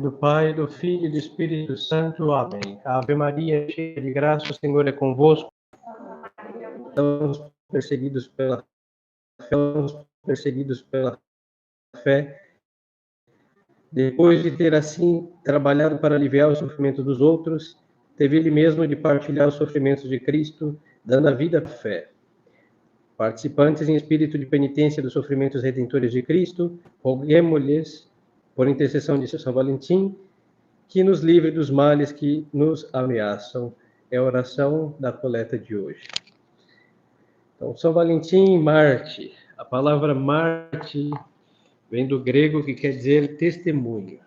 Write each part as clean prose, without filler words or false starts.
Do Pai, do Filho e do Espírito Santo. Amém. Ave Maria, cheia de graça, o Senhor é convosco. Estamos perseguidos pela fé. Depois de ter assim trabalhado para aliviar o sofrimento dos outros, teve ele mesmo de partilhar os sofrimentos de Cristo, dando a vida à fé. Participantes em espírito de penitência dos sofrimentos redentores de Cristo, roguemo-lhes, por intercessão de São Valentim, que nos livre dos males que nos ameaçam. É a oração da coleta de hoje. Então, São Valentim, Marte. A palavra Marte vem do grego que quer dizer testemunho.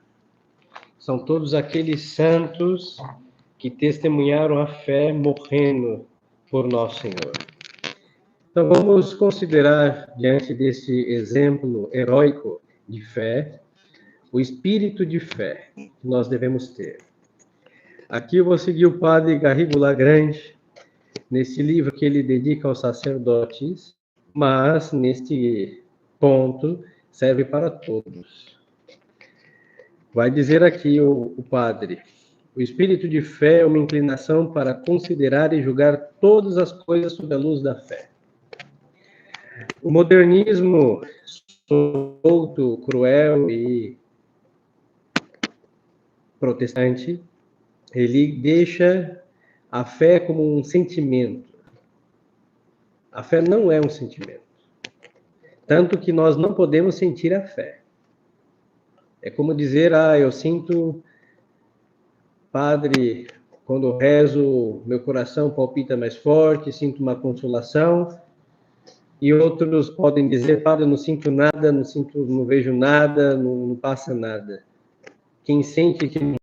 São todos aqueles santos que testemunharam a fé morrendo por nosso Senhor. Então, vamos considerar, diante desse exemplo heróico de fé, o espírito de fé que nós devemos ter. Aqui eu vou seguir o padre Garrigou Lagrange, nesse livro que ele dedica aos sacerdotes, mas neste ponto serve para todos. Vai dizer aqui o padre: o espírito de fé é uma inclinação para considerar e julgar todas as coisas sob a luz da fé. O modernismo solto, cruel e protestante, ele deixa a fé como um sentimento. A fé não é um sentimento. Tanto que nós não podemos sentir a fé. É como dizer, eu sinto, padre, quando rezo, meu coração palpita mais forte, sinto uma consolação. E outros podem dizer, padre, eu não sinto nada, não vejo nada, não passa nada. Quem sente que não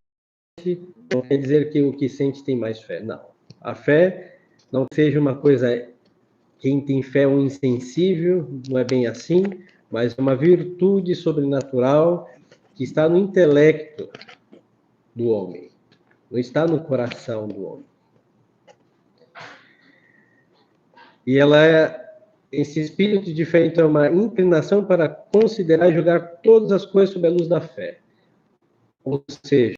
sente, não quer dizer que o que sente tem mais fé. Não. A fé não seja uma coisa, quem tem fé é um insensível, não é bem assim, mas é uma virtude sobrenatural que está no intelecto do homem, não está no coração do homem. E esse espírito de fé, então, é uma inclinação para considerar e julgar todas as coisas sob a luz da fé. Ou seja,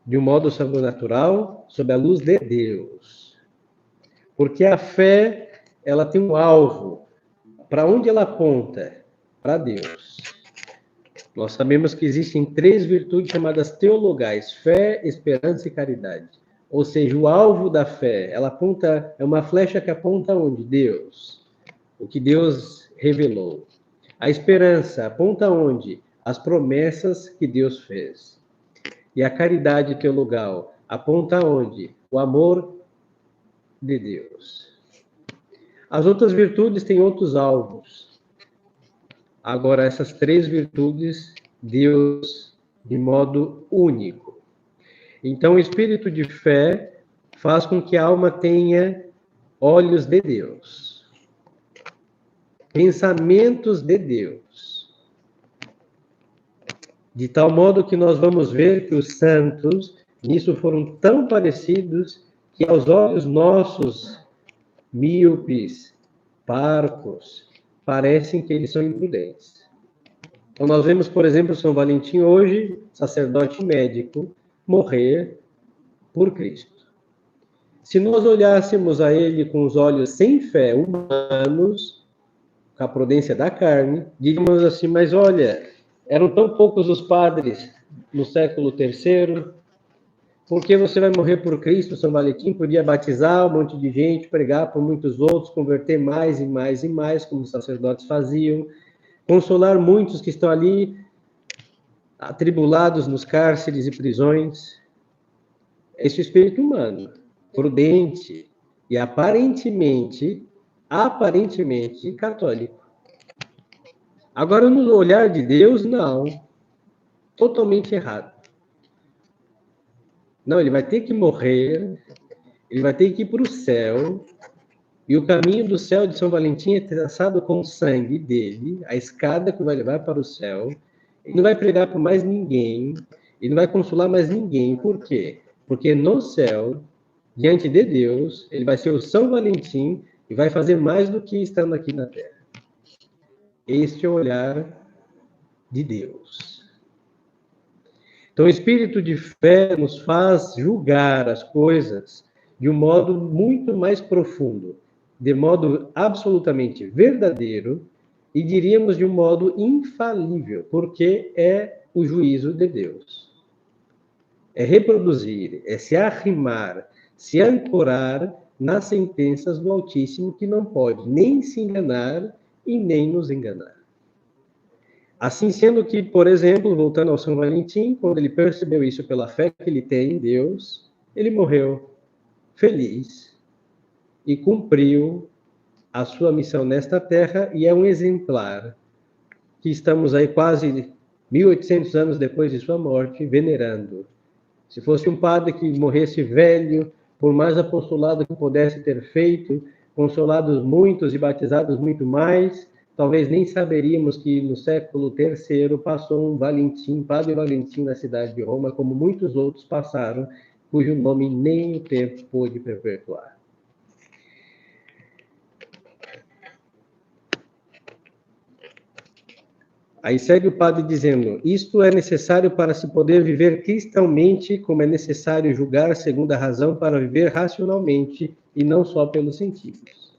de um modo sobrenatural, sob a luz de Deus. Porque a fé, ela tem um alvo. Para onde ela aponta? Para Deus. Nós sabemos que existem 3 virtudes chamadas teologais: fé, esperança e caridade. Ou seja, o alvo da fé, ela aponta, é uma flecha que aponta onde? Deus. O que Deus revelou. A esperança aponta onde? As promessas que Deus fez. E a caridade teologal aponta onde? O amor de Deus. As outras virtudes têm outros alvos. Agora, essas 3 virtudes, Deus de modo único. Então, o espírito de fé faz com que a alma tenha olhos de Deus, pensamentos de Deus. De tal modo que nós vamos ver que os santos, nisso foram tão parecidos, que aos olhos nossos, míopes, parcos, parecem que eles são imprudentes. Então, nós vemos, por exemplo, São Valentim hoje, sacerdote médico, morrer por Cristo. Se nós olhássemos a ele com os olhos sem fé, humanos, com a prudência da carne, diríamos assim, mas olha, eram tão poucos os padres no século III, por que você vai morrer por Cristo? São Valentim podia batizar um monte de gente, pregar por muitos outros, converter mais e mais e mais, como os sacerdotes faziam, consolar muitos que estão ali atribulados nos cárceres e prisões. Esse espírito humano, prudente e aparentemente católico. Agora, no olhar de Deus, não. Totalmente errado. Não, ele vai ter que morrer, ele vai ter que ir para o céu, e o caminho do céu de São Valentim é traçado com o sangue dele, a escada que vai levar para o céu. Ele não vai pregar para mais ninguém, ele não vai consolar mais ninguém. Por quê? Porque no céu, diante de Deus, ele vai ser o São Valentim e vai fazer mais do que estando aqui na Terra. Este é o olhar de Deus. Então, o espírito de fé nos faz julgar as coisas de um modo muito mais profundo, de modo absolutamente verdadeiro e diríamos de um modo infalível, porque é o juízo de Deus. É reproduzir, é se arrimar, se ancorar nas sentenças do Altíssimo, que não pode nem se enganar e nem nos enganar. Assim sendo que, por exemplo, voltando ao São Valentim, quando ele percebeu isso pela fé que ele tem em Deus, ele morreu feliz e cumpriu a sua missão nesta terra e é um exemplar que estamos aí quase 1800 anos depois de sua morte venerando. Se fosse um padre que morresse velho, por mais apostolado que pudesse ter feito, consolados muitos e batizados muito mais, talvez nem saberíamos que no século III passou um Valentim, Padre Valentim, na cidade de Roma, como muitos outros passaram, cujo nome nem o tempo pôde perpetuar. Aí segue o padre dizendo: isto é necessário para se poder viver cristãomente, como é necessário julgar segundo a razão para viver racionalmente e não só pelos sentidos.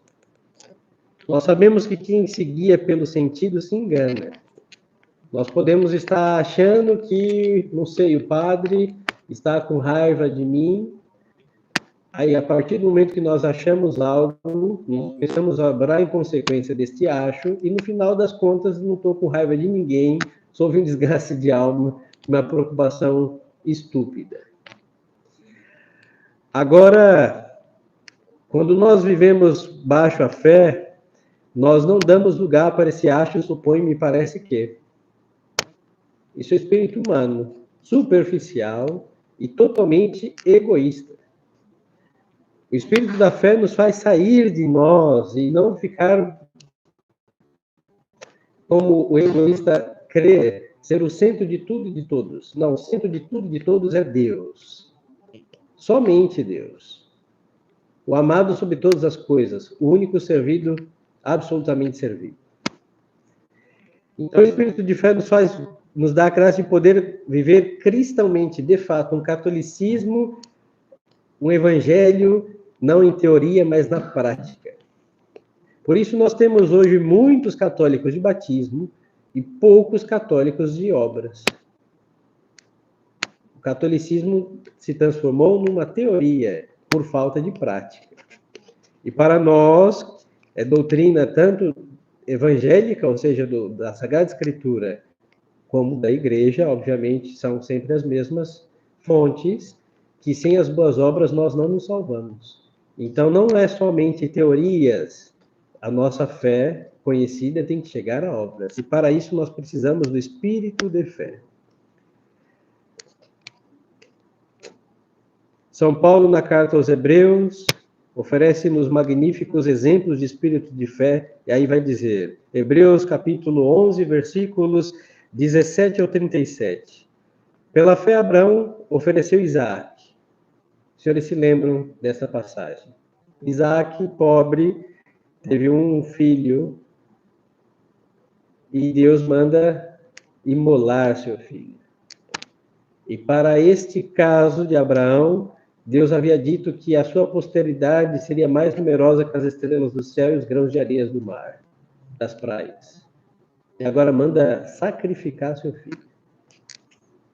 Nós sabemos que quem se guia pelo sentido se engana. Nós podemos estar achando que, não sei, o padre está com raiva de mim. Aí, a partir do momento que nós achamos algo, começamos a obrar em consequência deste acho, e no final das contas, não estou com raiva de ninguém, sofro um desgaste de alma, uma preocupação estúpida. Agora, quando nós vivemos baixo a fé, nós não damos lugar para esse acho, supõe, me parece que. Isso é espírito humano, superficial e totalmente egoísta. O espírito da fé nos faz sair de nós e não ficar como o egoísta crê ser o centro de tudo e de todos. Não, o centro de tudo e de todos é Deus. Somente Deus. O amado sobre todas as coisas, o único servido, absolutamente servido. Então o espírito de fé nos dá a graça de poder viver cristãomente, de fato, um catolicismo, um evangelho, não em teoria, mas na prática. Por isso nós temos hoje muitos católicos de batismo e poucos católicos de obras. O catolicismo se transformou numa teoria por falta de prática. E para nós, é doutrina tanto evangélica, ou seja, da Sagrada Escritura, como da Igreja, obviamente, são sempre as mesmas fontes, que sem as boas obras nós não nos salvamos. Então, não é somente teorias. A nossa fé conhecida tem que chegar a obras. E para isso nós precisamos do espírito de fé. São Paulo, na carta aos Hebreus, oferece-nos magníficos exemplos de espírito de fé. E aí vai dizer, Hebreus capítulo 11, versículos 17 ao 37. Pela fé, Abraão ofereceu Isaac. Os senhores se lembram dessa passagem. Isaac, pobre, teve um filho e Deus manda imolar seu filho. E para este caso de Abraão, Deus havia dito que a sua posteridade seria mais numerosa que as estrelas do céu e os grãos de areias do mar, das praias. E agora manda sacrificar seu filho.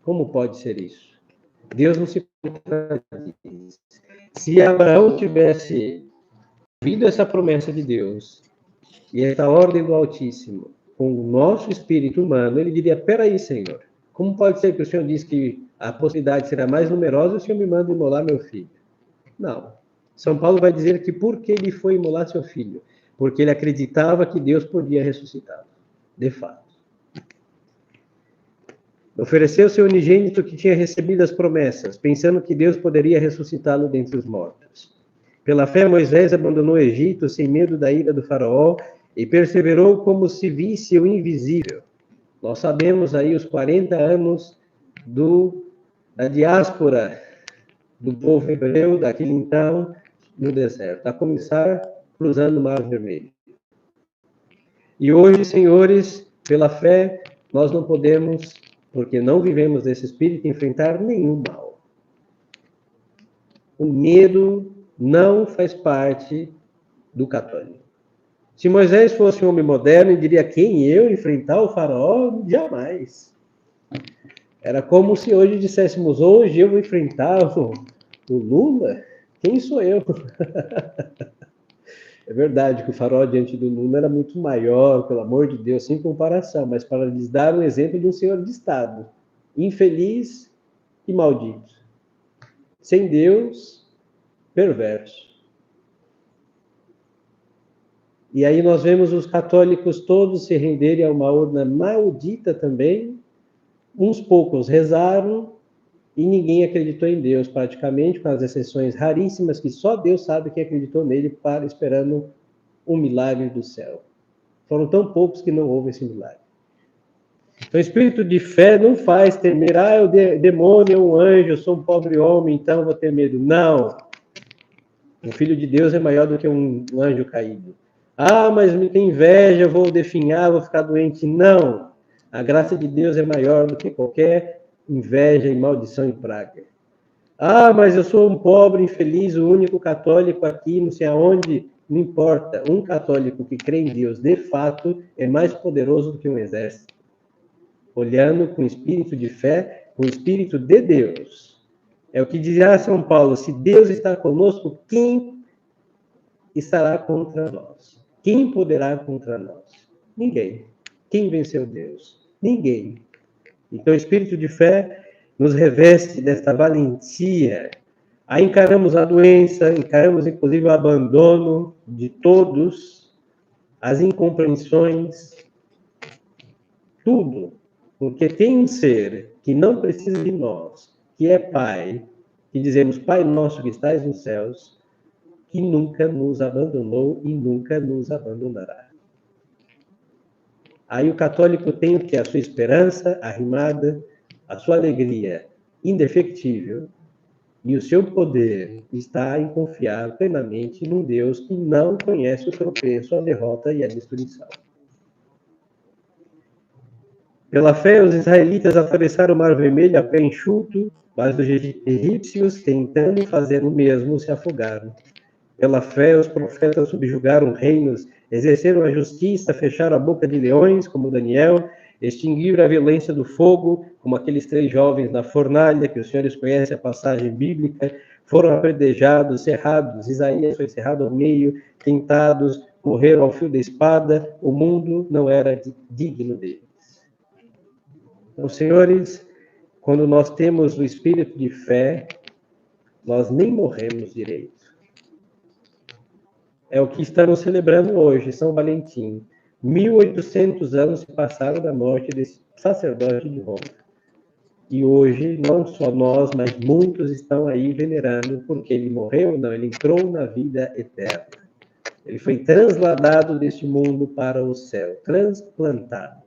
Como pode ser isso? Deus não se contradiz. Se Abraão tivesse ouvido essa promessa de Deus e essa ordem do Altíssimo com o nosso espírito humano, ele diria: peraí, Senhor, como pode ser que o Senhor diz que a possibilidade será mais numerosa e o Senhor me manda imolar meu filho? Não. São Paulo vai dizer que por que ele foi imolar seu filho? Porque ele acreditava que Deus podia ressuscitá-lo, de fato. Ofereceu seu unigênito que tinha recebido as promessas, pensando que Deus poderia ressuscitá-lo dentre os mortos. Pela fé, Moisés abandonou o Egito sem medo da ira do faraó e perseverou como se visse o invisível. Nós sabemos aí os 40 anos da diáspora do povo hebreu daquele então no deserto, a começar cruzando o Mar Vermelho. E hoje, senhores, pela fé, nós não podemos porque não vivemos desse espírito, enfrentar nenhum mal. O medo não faz parte do católico. Se Moisés fosse um homem moderno, ele diria: quem eu enfrentar o faraó? Jamais. Era como se hoje disséssemos: hoje eu vou enfrentar o Lula? Quem sou eu? É verdade que o faraó diante do Lula era muito maior, pelo amor de Deus, sem comparação, mas para lhes dar um exemplo de um senhor de Estado, infeliz e maldito. Sem Deus, perverso. E aí nós vemos os católicos todos se renderem a uma urna maldita também. Uns poucos rezaram e ninguém acreditou em Deus, praticamente, com as exceções raríssimas que só Deus sabe quem acreditou nele, esperando um milagre do céu. Foram tão poucos que não houve esse milagre. Então, o espírito de fé não faz temer: o demônio é um anjo, eu sou um pobre homem, então vou ter medo. Não. O filho de Deus é maior do que um anjo caído. Mas me tem inveja, eu vou definhar, vou ficar doente. Não. A graça de Deus é maior do que qualquer inveja e maldição e praga. Mas eu sou um pobre, infeliz, o único católico aqui, não sei aonde. Não importa. Um católico que crê em Deus, de fato, é mais poderoso do que um exército. Olhando com espírito de fé, com espírito de Deus. É o que dizia São Paulo: se Deus está conosco, quem estará contra nós? Quem poderá contra nós? Ninguém. Quem venceu Deus? Ninguém. Então, o espírito de fé nos reveste desta valentia. Aí encaramos a doença, encaramos inclusive o abandono de todos, as incompreensões, tudo. Porque tem um ser que não precisa de nós, que é Pai, que dizemos: Pai nosso que estais nos céus, que nunca nos abandonou e nunca nos abandonará. Aí o católico tem o que? A sua esperança arrimada, a sua alegria indefectível, e o seu poder está em confiar plenamente num Deus que não conhece o tropeço, a derrota e a destruição. Pela fé, os israelitas atravessaram o Mar Vermelho a pé enxuto, mas os egípcios, tentando fazer o mesmo, se afogaram. Pela fé, os profetas subjugaram reinos, exerceram a justiça, fecharam a boca de leões, como Daniel, extinguiram a violência do fogo, como aqueles 3 jovens na fornalha, que os senhores conhecem a passagem bíblica, foram apedrejados, cerrados, Isaías foi cerrado ao meio, tentados, morreram ao fio da espada, o mundo não era digno deles. Então, senhores, quando nós temos o espírito de fé, nós nem morremos direito. É o que estamos celebrando hoje, São Valentim. 1800 anos se passaram da morte desse sacerdote de Roma. E hoje, não só nós, mas muitos estão aí venerando, porque ele morreu, não, ele entrou na vida eterna. Ele foi transladado deste mundo para o céu, transplantado.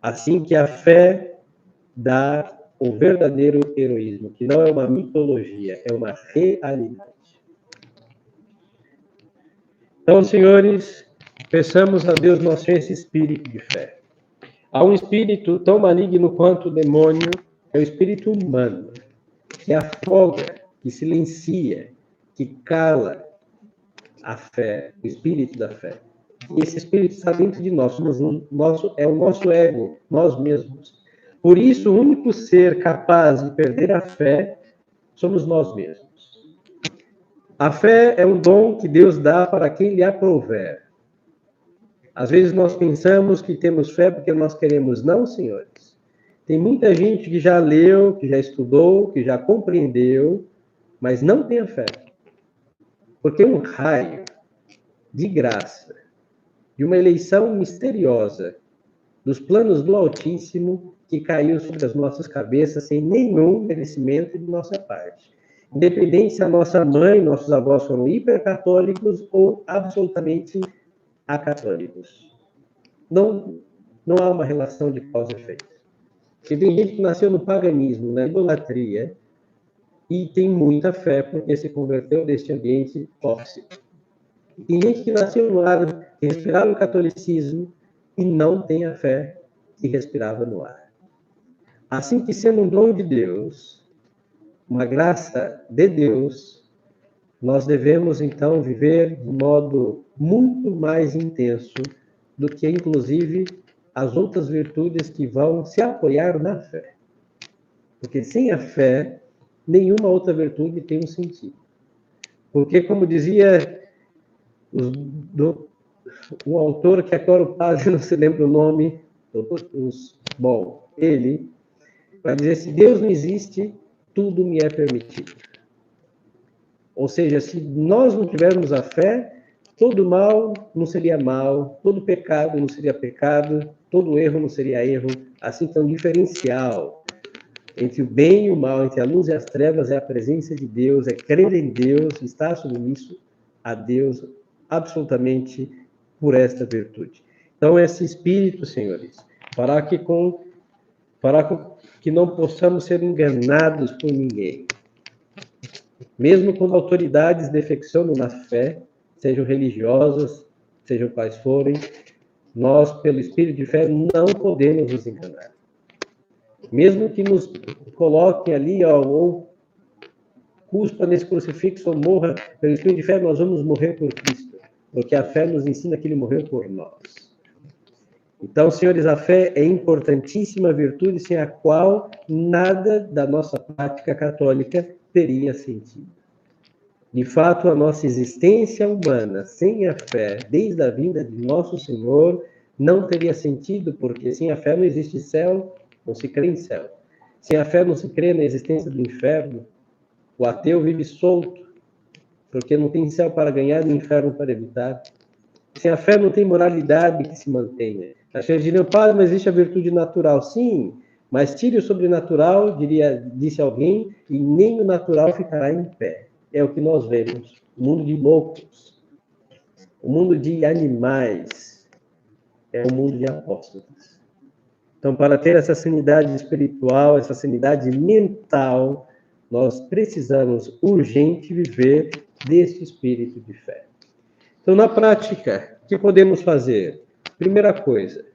Assim que a fé dá o verdadeiro heroísmo, que não é uma mitologia, é uma realidade. Então, senhores, peçamos a Deus nos esse espírito de fé. Há um espírito tão maligno quanto o demônio, é o espírito humano, que afoga, que silencia, que cala a fé, o espírito da fé. E esse espírito está dentro de nós, é o nosso ego, nós mesmos. Por isso, o único ser capaz de perder a fé somos nós mesmos. A fé é um dom que Deus dá para quem lhe aprouver. Às vezes nós pensamos que temos fé porque nós queremos. Não, senhores. Tem muita gente que já leu, que já estudou, que já compreendeu, mas não tem a fé. Porque um raio de graça, de uma eleição misteriosa, dos planos do Altíssimo, que caiu sobre as nossas cabeças sem nenhum merecimento de nossa parte. Independente se a nossa mãe, nossos avós foram hipercatólicos ou absolutamente acatólicos. Não há uma relação de causa e efeito. Porque tem gente que nasceu no paganismo, na idolatria, e tem muita fé porque se converteu deste ambiente tóxico. Tem gente que nasceu no ar, que respirava o catolicismo, e não tem a fé que respirava no ar. Assim que, sendo um dom de Deus, uma graça de Deus, nós devemos, então, viver de modo muito mais intenso do que, inclusive, as outras virtudes que vão se apoiar na fé. Porque sem a fé, nenhuma outra virtude tem um sentido. Porque, como dizia o autor, que agora o padre não se lembra o nome, ele vai dizer: se Deus não existe, tudo me é permitido. Ou seja, se nós não tivermos a fé, todo mal não seria mal, todo pecado não seria pecado, todo erro não seria erro. Assim, então, o diferencial entre o bem e o mal, entre a luz e as trevas, é a presença de Deus, é crer em Deus, estar submisso a Deus, absolutamente por esta virtude. Então, esse espírito, senhores, para que não possamos ser enganados por ninguém. Mesmo quando autoridades defeccionam na fé, sejam religiosas, sejam quais forem, nós, pelo Espírito de fé, não podemos nos enganar. Mesmo que nos coloquem ali, ou cuspa nesse crucifixo, ou morra pelo Espírito de fé, nós vamos morrer por Cristo, porque a fé nos ensina que Ele morreu por nós. Então, senhores, a fé é importantíssima virtude, sem a qual nada da nossa prática católica teria sentido. De fato, a nossa existência humana sem a fé, desde a vinda de nosso Senhor, não teria sentido, porque sem a fé não existe céu, não se crê em céu. Sem a fé não se crê na existência do inferno. O ateu vive solto, porque não tem céu para ganhar e inferno para evitar. Sem a fé não tem moralidade que se mantenha. As pessoas diriam: padre, mas existe a virtude natural. Sim, mas tire o sobrenatural, disse alguém, e nem o natural ficará em pé. É o que nós vemos. O mundo de loucos, o mundo de animais, é o mundo de apóstolos. Então, para ter essa sanidade espiritual, essa sanidade mental, nós precisamos urgente viver desse espírito de fé. Então, na prática, o que podemos fazer? Primeira coisa,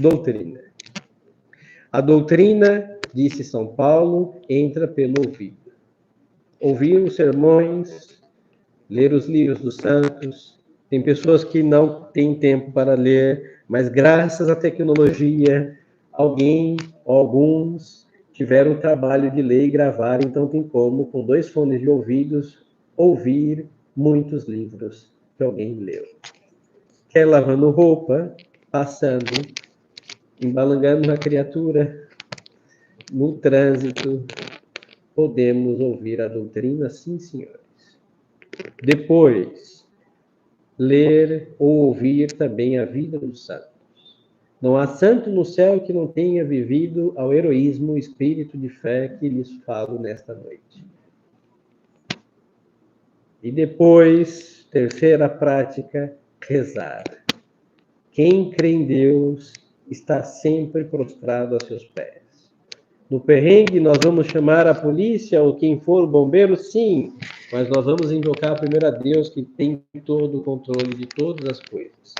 doutrina. A doutrina, disse São Paulo, entra pelo ouvido. Ouvir os sermões, ler os livros dos santos. Tem pessoas que não têm tempo para ler, mas graças à tecnologia, alguns tiveram o trabalho de ler e gravar, então tem como, com 2 fones de ouvidos, ouvir muitos livros que alguém leu. Quer lavando roupa, passando, embalangando uma criatura, no trânsito, podemos ouvir a doutrina, sim, senhores. Depois, ler ou ouvir também a vida dos santos. Não há santo no céu que não tenha vivido ao heroísmo, o espírito de fé que lhes falo nesta noite. E depois, terceira prática, rezar. Quem crê em Deus está sempre prostrado a seus pés. No perrengue, nós vamos chamar a polícia ou quem for, o bombeiro, sim, mas nós vamos invocar primeiro a Deus, que tem todo o controle de todas as coisas.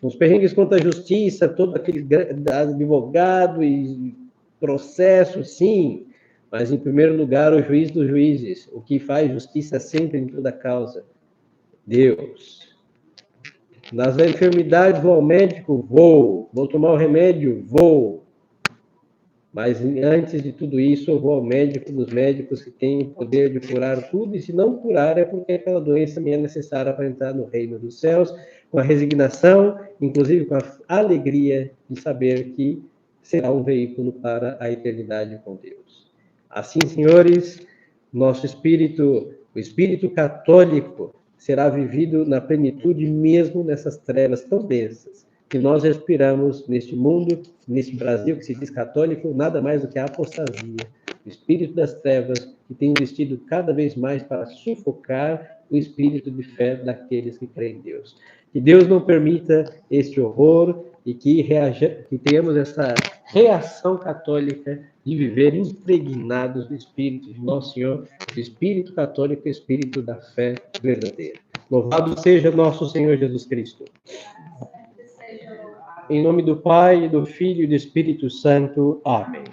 Nos perrengues contra a justiça, todo aquele advogado e processo, sim, mas em primeiro lugar o juiz dos juízes, o que faz justiça sempre em toda causa, Deus. Nas enfermidades, vou ao médico? Vou tomar o remédio? Vou. Mas antes de tudo isso, eu vou ao médico dos médicos que tem o poder de curar tudo, e se não curar é porque aquela doença me é necessária para entrar no reino dos céus, com a resignação, inclusive com a alegria de saber que será um veículo para a eternidade com Deus. Assim, senhores, nosso espírito, o espírito católico, será vivido na plenitude mesmo nessas trevas tão densas que nós respiramos neste mundo, neste Brasil que se diz católico, nada mais do que a apostasia, o espírito das trevas que tem investido cada vez mais para sufocar o espírito de fé daqueles que creem em Deus. Que Deus não permita este horror e que tenhamos essa reação católica de viver impregnados do Espírito de Nosso Senhor, do Espírito católico e Espírito da fé verdadeira. Louvado seja nosso Senhor Jesus Cristo. Em nome do Pai, do Filho e do Espírito Santo. Amém.